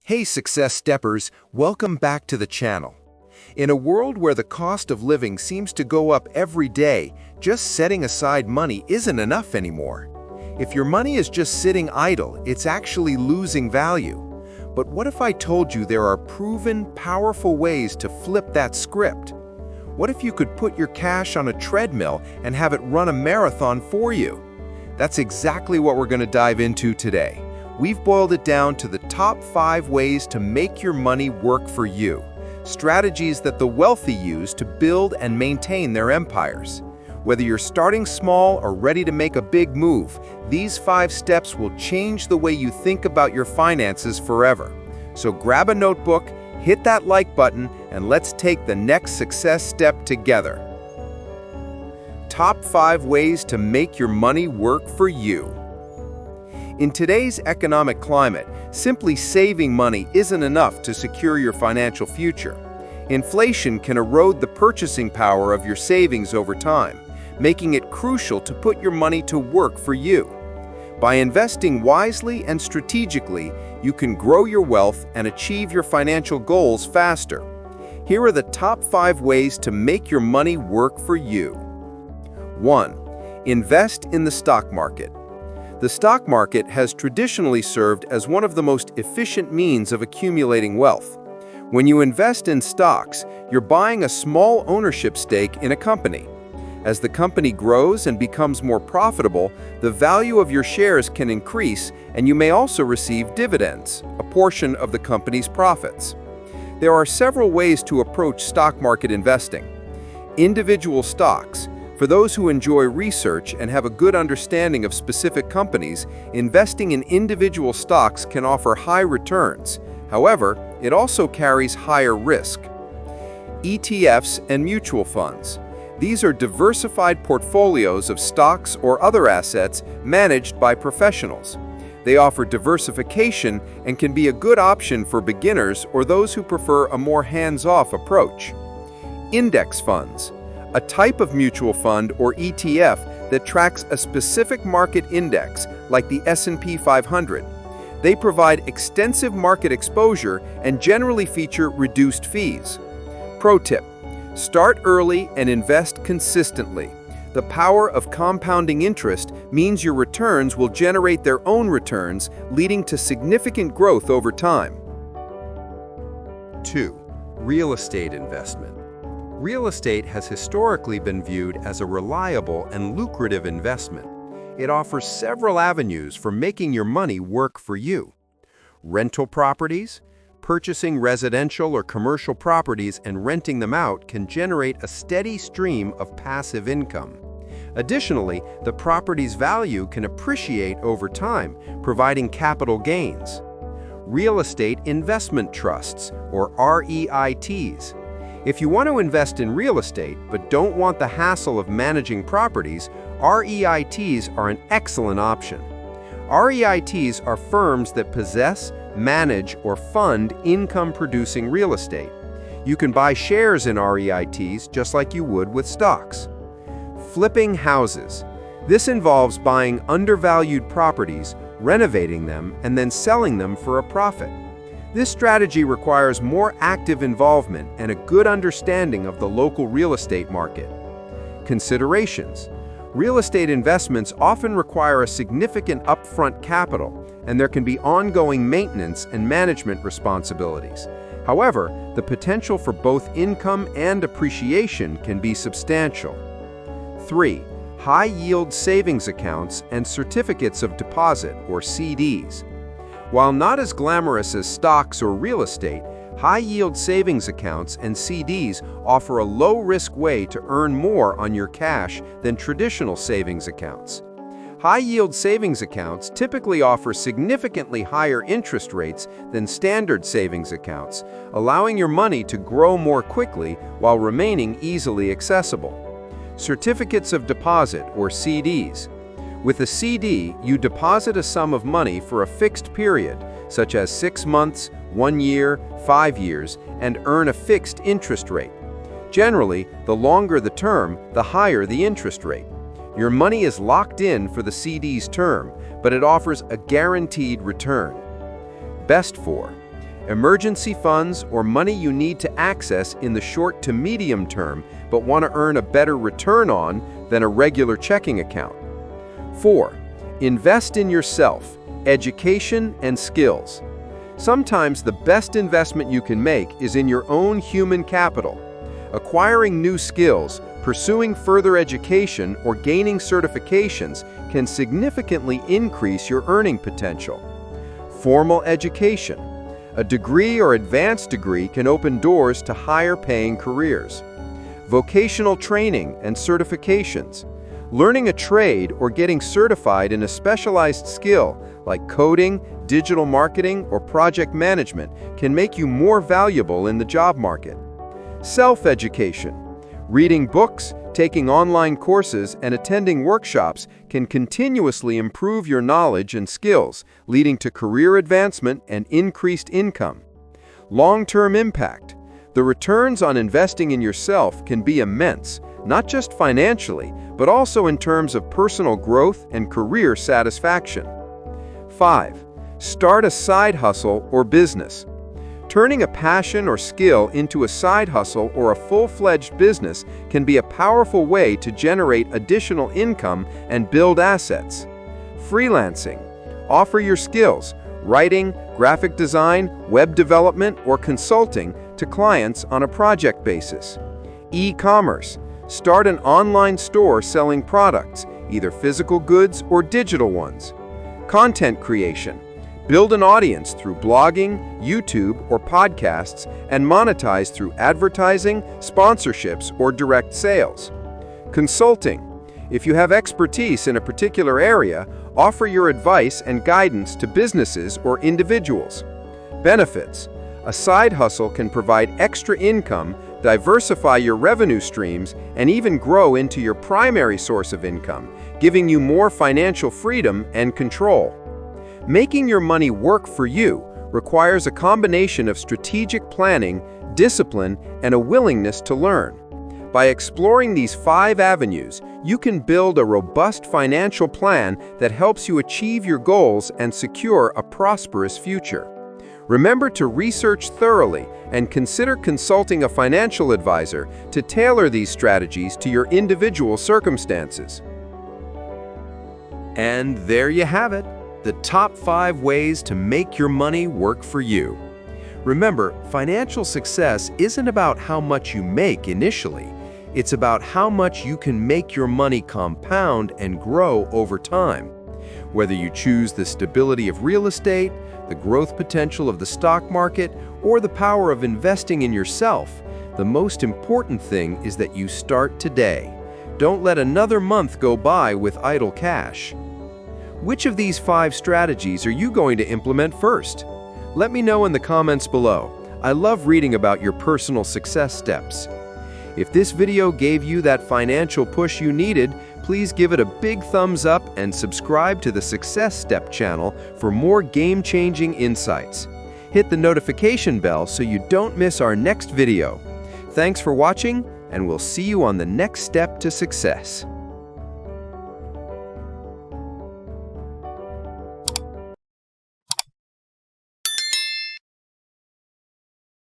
Hey Success Steppers, welcome back to the channel. In a world where the cost of living seems to go up every day, just setting aside money isn't enough anymore. If your money is just sitting idle, it's actually losing value. But what if I told you there are proven, powerful ways to flip that script? What if you could put your cash on a treadmill and have it run a marathon for you? That's exactly what we're going to dive into today. We've boiled it down to the top 5 ways to make your money work for you. Strategies that the wealthy use to build and maintain their empires. Whether you're starting small or ready to make a big move, these 5 steps will change the way you think about your finances forever. So grab a notebook, hit that like button, and let's take the next success step together. Top 5 ways to make your money work for you. In today's economic climate, simply saving money isn't enough to secure your financial future. Inflation can erode the purchasing power of your savings over time, making it crucial to put your money to work for you. By investing wisely and strategically, you can grow your wealth and achieve your financial goals faster. Here are the top 5 ways to make your money work for you. 1. Invest in the stock market. The stock market has traditionally served as one of the most efficient means of accumulating wealth. When you invest in stocks, you're buying a small ownership stake in a company. As the company grows and becomes more profitable, the value of your shares can increase, and you may also receive dividends, a portion of the company's profits. There are several ways to approach stock market investing. Individual stocks. For those who enjoy research and have a good understanding of specific companies, investing in individual stocks can offer high returns. However, it also carries higher risk. ETFs and mutual funds. These are diversified portfolios of stocks or other assets managed by professionals. They offer diversification and can be a good option for beginners or those who prefer a more hands-off approach. Index funds. A type of mutual fund or ETF that tracks a specific market index, like the S&P 500. They provide extensive market exposure and generally feature reduced fees. Pro tip: start early and invest consistently. The power of compounding interest means your returns will generate their own returns, leading to significant growth over time. 2. Real estate investment. Real estate has historically been viewed as a reliable and lucrative investment. It offers several avenues for making your money work for you. Rental properties. Purchasing residential or commercial properties and renting them out can generate a steady stream of passive income. Additionally, the property's value can appreciate over time, providing capital gains. Real estate investment trusts, or REITs. If you want to invest in real estate but don't want the hassle of managing properties, REITs are an excellent option. REITs are firms that possess, manage, or fund income-producing real estate. You can buy shares in REITs just like you would with stocks. Flipping houses. This involves buying undervalued properties, renovating them, and then selling them for a profit. This strategy requires more active involvement and a good understanding of the local real estate market. Considerations. Real estate investments often require a significant upfront capital, and there can be ongoing maintenance and management responsibilities. However, the potential for both income and appreciation can be substantial. 3. High-yield savings accounts and certificates of deposit, or CDs. While not as glamorous as stocks or real estate, high-yield savings accounts and CDs offer a low-risk way to earn more on your cash than traditional savings accounts. High-yield savings accounts typically offer significantly higher interest rates than standard savings accounts, allowing your money to grow more quickly while remaining easily accessible. Certificates of deposit, or CDs. With a CD, you deposit a sum of money for a fixed period, such as 6 months, 1 year, 5 years, and earn a fixed interest rate. Generally, the longer the term, the higher the interest rate. Your money is locked in for the CD's term, but it offers a guaranteed return. Best for emergency funds, or money you need to access in the short to medium term but want to earn a better return on than a regular checking account. 4. Invest in yourself, education, and skills. Sometimes the best investment you can make is in your own human capital. Acquiring new skills, pursuing further education, or gaining certifications can significantly increase your earning potential. Formal education. A degree or advanced degree can open doors to higher-paying careers. Vocational training and certifications. Learning a trade or getting certified in a specialized skill like coding, digital marketing, or project management can make you more valuable in the job market. Self-education. Reading books, taking online courses, and attending workshops can continuously improve your knowledge and skills, leading to career advancement and increased income. Long-term impact. The returns on investing in yourself can be immense, not just financially, but also in terms of personal growth and career satisfaction. 5. Start a side hustle or business. Turning a passion or skill into a side hustle or a full-fledged business can be a powerful way to generate additional income and build assets. Freelancing. Offer your skills, writing, graphic design, web development, or consulting to clients on a project basis. E-commerce. Start an online store selling products, either physical goods or digital ones. Content creation. Build an audience through blogging, YouTube, or podcasts, and monetize through advertising, sponsorships, or direct sales. Consulting. If you have expertise in a particular area, offer your advice and guidance to businesses or individuals. Benefits. A side hustle can provide extra income, diversify your revenue streams, and even grow into your primary source of income, giving you more financial freedom and control. Making your money work for you requires a combination of strategic planning, discipline, and a willingness to learn. By exploring these 5 avenues, you can build a robust financial plan that helps you achieve your goals and secure a prosperous future. Remember to research thoroughly and consider consulting a financial advisor to tailor these strategies to your individual circumstances. And there you have it, the top 5 ways to make your money work for you. Remember, financial success isn't about how much you make initially. It's about how much you can make your money compound and grow over time. Whether you choose the stability of real estate, the growth potential of the stock market, or the power of investing in yourself, the most important thing is that you start today. Don't let another month go by with idle cash. Which of these 5 strategies are you going to implement first? Let me know in the comments below. I love reading about your personal success steps. If this video gave you that financial push you needed, please give it a big thumbs up and subscribe to the Success Step channel for more game-changing insights. Hit the notification bell so you don't miss our next video. Thanks for watching, and we'll see you on the next step to success.